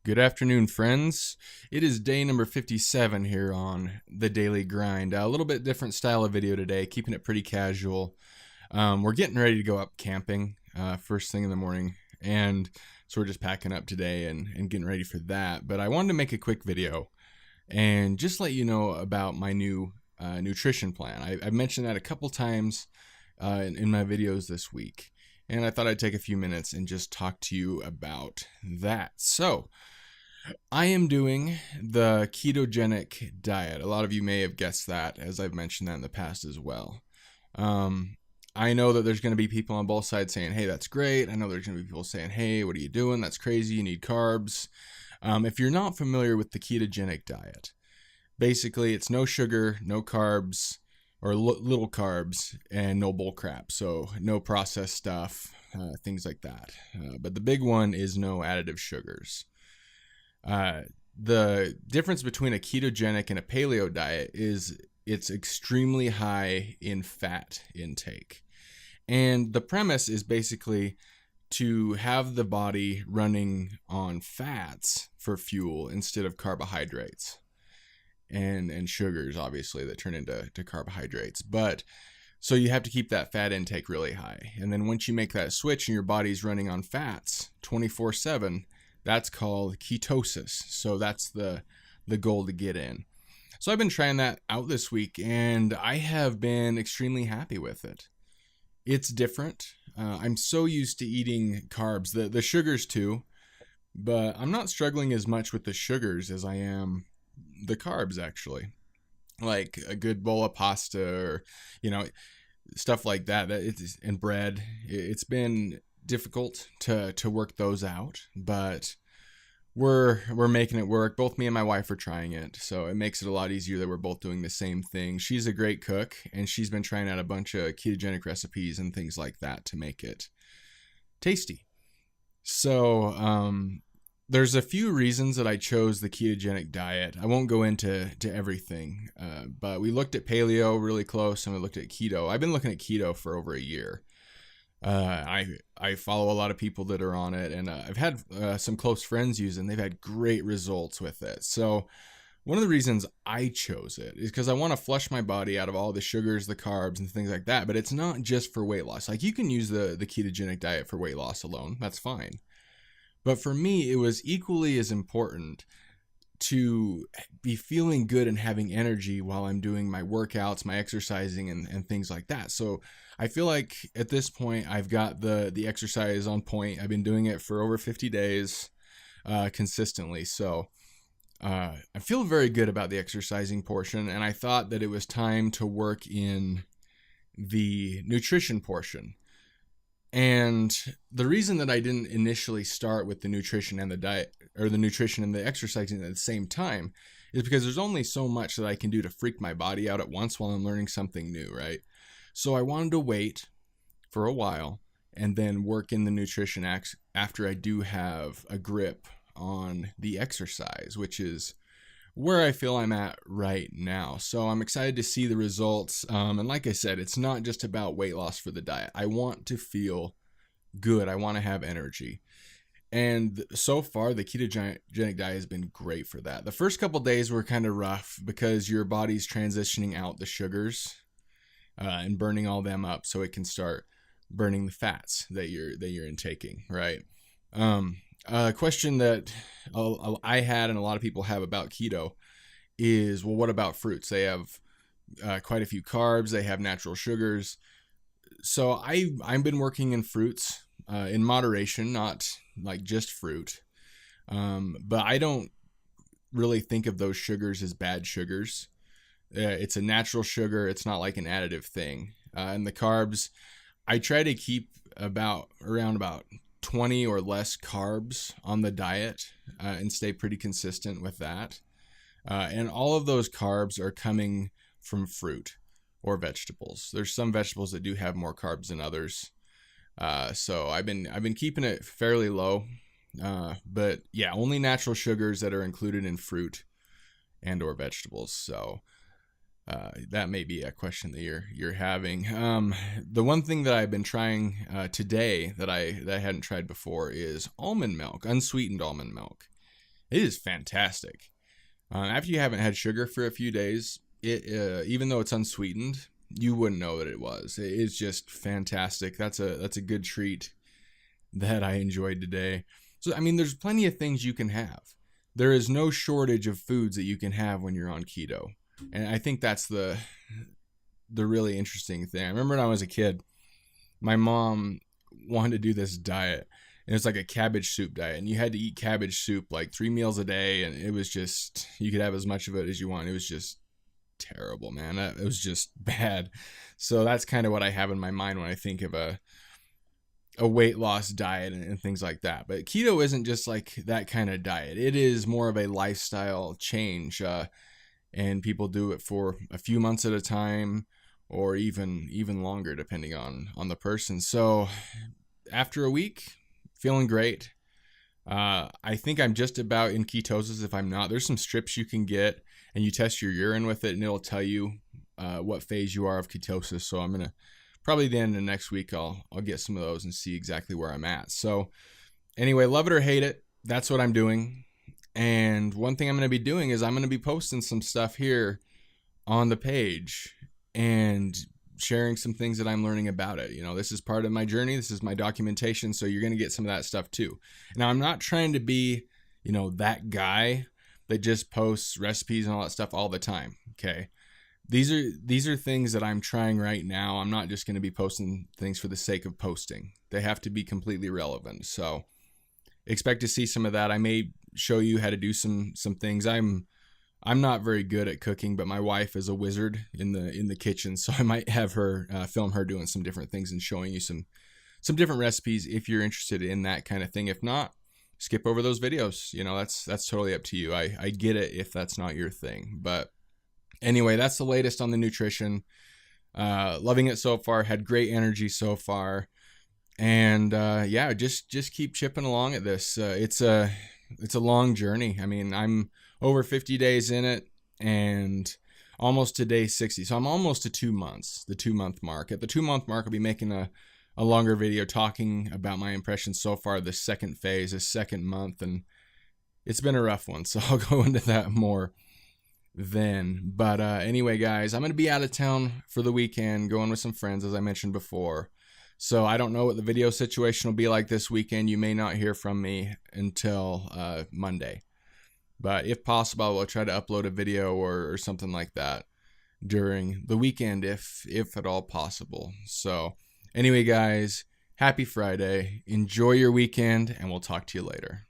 Good afternoon, friends. It is day number 57 here on the Daily Grind. A little bit different style of video today, keeping it pretty casual. We're getting ready to go up camping first thing in the morning, and so we're just packing up today and getting ready for that. But I wanted to make a quick video and just let you know about my new nutrition plan. I've mentioned that a couple times in my videos this week, and I thought I'd take a few minutes and just talk to you about that. So, I am doing the ketogenic diet. A lot of you may have guessed that, as I've mentioned that in the past as well. I know that there's going to be people on both sides saying, hey, that's great. I know there's going to be people saying, hey, what are you doing? That's crazy. You need carbs. If you're not familiar with the ketogenic diet, basically it's no sugar, no carbs, or little carbs, and no bull crap. So no processed stuff, things like that. But the big one is no additive sugars. The difference between a ketogenic and a paleo diet is it's extremely high in fat intake. And the premise is basically to have the body running on fats for fuel instead of carbohydrates and sugars, obviously, that turn into carbohydrates. But so you have to keep that fat intake really high. And then once you make that switch and your body's running on fats 24/7, that's called ketosis. So that's the goal to get in. So I've been trying that out this week, and I have been extremely happy with it. It's different. I'm so used to eating carbs, the sugars too, but I'm not struggling as much with the sugars as I am the carbs, actually. Like a good bowl of pasta or, stuff like that. And bread. It's been difficult to work those out, but we're making it work. Both me and my wife are trying it, so it makes it a lot easier that we're both doing the same thing. She's a great cook, and she's been trying out a bunch of ketogenic recipes and things like that to make it tasty. So there's a few reasons that I chose the ketogenic diet. I won't go into everything, but we looked at paleo really close, and we looked at keto. I've been looking at keto for over a year. I follow a lot of people that are on it, and I've had some close friends use it, and they've had great results with it. So one of the reasons I chose it is because I want to flush my body out of all the sugars, the carbs, and things like that. But it's not just for weight loss. Like, you can use the ketogenic diet for weight loss alone. That's fine. But for me, it was equally as important to be feeling good and having energy while I'm doing my workouts, my exercising, and things like that. So I feel like at this point, I've got the exercise on point. I've been doing it for over 50 days consistently. So I feel very good about the exercising portion, and I thought that it was time to work in the nutrition portion. And the reason that I didn't initially start with the nutrition and the diet, or the nutrition and the exercising at the same time, is because there's only so much that I can do to freak my body out at once while I'm learning something new, right? So I wanted to wait for a while and then work in the nutrition after I do have a grip on the exercise, which is where I feel I'm at right now. So I'm excited to see the results. And like I said, it's not just about weight loss for the diet. I want to feel good. I want to have energy. And so far, the ketogenic diet has been great for that. The first couple days were kind of rough because your body's transitioning out the sugars and burning all them up so it can start burning the fats that you're intaking, right? A question that I had and a lot of people have about keto is, well, what about fruits? They have quite a few carbs. They have natural sugars. So I've been working in fruits in moderation, not like just fruit. But I don't really think of those sugars as bad sugars. It's a natural sugar. It's not like an additive thing. And the carbs, I try to keep around about 20 or less carbs on the diet and stay pretty consistent with that. And all of those carbs are coming from fruit or vegetables. There's some vegetables that do have more carbs than others. So I've been keeping it fairly low. But yeah, only natural sugars that are included in fruit and or vegetables. So that may be a question that you're having. The one thing that I've been trying today that I hadn't tried before is almond milk, unsweetened almond milk. It is fantastic. After you haven't had sugar for a few days, it even though it's unsweetened, you wouldn't know that it was. It is just fantastic. That's a good treat that I enjoyed today. So I mean, there's plenty of things you can have. There is no shortage of foods that you can have when you're on keto, and I think that's the really interesting thing. I remember when I was a kid, my mom wanted to do this diet. And it was like a cabbage soup diet, and you had to eat cabbage soup like 3 meals a day, and it was just, you could have as much of it as you want. It was just terrible, man. It was just bad. So that's kind of what I have in my mind when I think of a weight loss diet and things like that. But keto isn't just like that kind of diet. It is more of a lifestyle change, and people do it for a few months at a time, or even longer, depending on the person. So after a week, feeling great. I think I'm just about in ketosis. If I'm not, there's some strips you can get, and you test your urine with it, and it'll tell you what phase you are of ketosis. So I'm gonna probably the end of next week, I'll get some of those and see exactly where I'm at. So anyway, love it or hate it, that's what I'm doing. And one thing I'm gonna be doing is I'm gonna be posting some stuff here on the page and sharing some things that I'm learning about it. You know, this is part of my journey. This is my documentation. So you're going to get some of that stuff too. Now, I'm not trying to be, you know, that guy that just posts recipes and all that stuff all the time. Okay. These are things that I'm trying right now. I'm not just going to be posting things for the sake of posting. They have to be completely relevant. So expect to see some of that. I may show you how to do some things. I'm not very good at cooking, but my wife is a wizard in the kitchen, so I might have her film her doing some different things and showing you some different recipes if you're interested in that kind of thing. If not, skip over those videos. You know, that's totally up to you. I get it if that's not your thing. But anyway, that's the latest on the nutrition. Loving it so far. Had great energy so far. And yeah, just keep chipping along at this. It's a long journey. I mean, I'm over 50 days in it and almost to day 60. So I'm almost to 2 months, the 2-month mark. At the 2-month mark, I'll be making a longer video talking about my impressions so far, the second phase, the second month. And it's been a rough one, so I'll go into that more then. But anyway, guys, I'm going to be out of town for the weekend, going with some friends, as I mentioned before. So I don't know what the video situation will be like this weekend. You may not hear from me until Monday. But if possible, I will try to upload a video or something like that during the weekend, if at all possible. So anyway, guys, happy Friday. Enjoy your weekend, and we'll talk to you later.